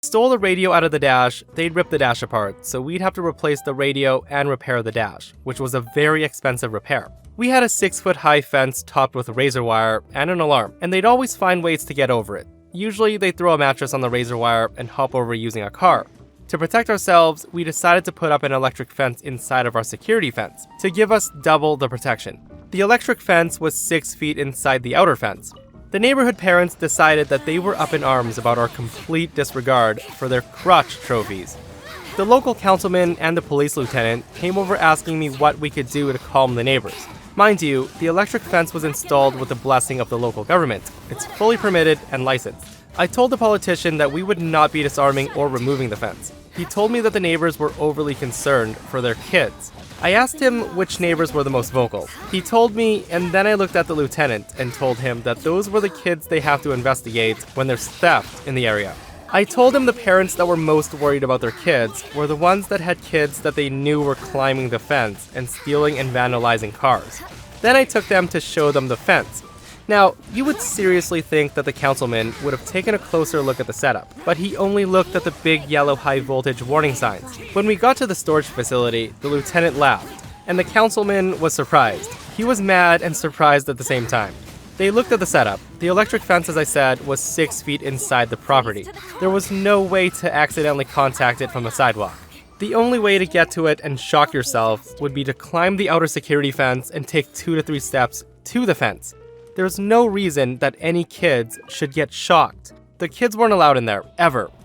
Stole the radio out of the dash, they'd rip the dash apart, so we'd have to replace the radio and repair the dash, which was a very expensive repair. We had a 6-foot-high fence topped with razor wire and an alarm, and they'd always find ways to get over it. Usually, they'd throw a mattress on the razor wire and hop over using a car. To protect ourselves, we decided to put up an electric fence inside of our security fence, to give us double the protection. The electric fence was 6 feet inside the outer fence. The neighborhood parents decided that they were up in arms about our complete disregard for their crotch trophies. The local councilman and the police lieutenant came over asking me what we could do to calm the neighbors. Mind you, the electric fence was installed with the blessing of the local government. It's fully permitted and licensed. I told the politician that we would not be disarming or removing the fence. He told me that the neighbors were overly concerned for their kids. I asked him which neighbors were the most vocal. He told me, and then I looked at the lieutenant and told him that those were the kids they have to investigate when there's theft in the area. I told him the parents that were most worried about their kids were the ones that had kids that they knew were climbing the fence and stealing and vandalizing cars. Then I took them to show them the fence. Now, you would seriously think that the councilman would have taken a closer look at the setup, but he only looked at the big yellow high-voltage warning signs. When we got to the storage facility, the lieutenant laughed, and the councilman was surprised. He was mad and surprised at the same time. They looked at the setup. The electric fence, as I said, was 6 feet inside the property. There was no way to accidentally contact it from the sidewalk. The only way to get to it and shock yourself would be to climb the outer security fence and take 2 to 3 steps to the fence. There's no reason that any kids should get shocked. The kids weren't allowed in there, ever.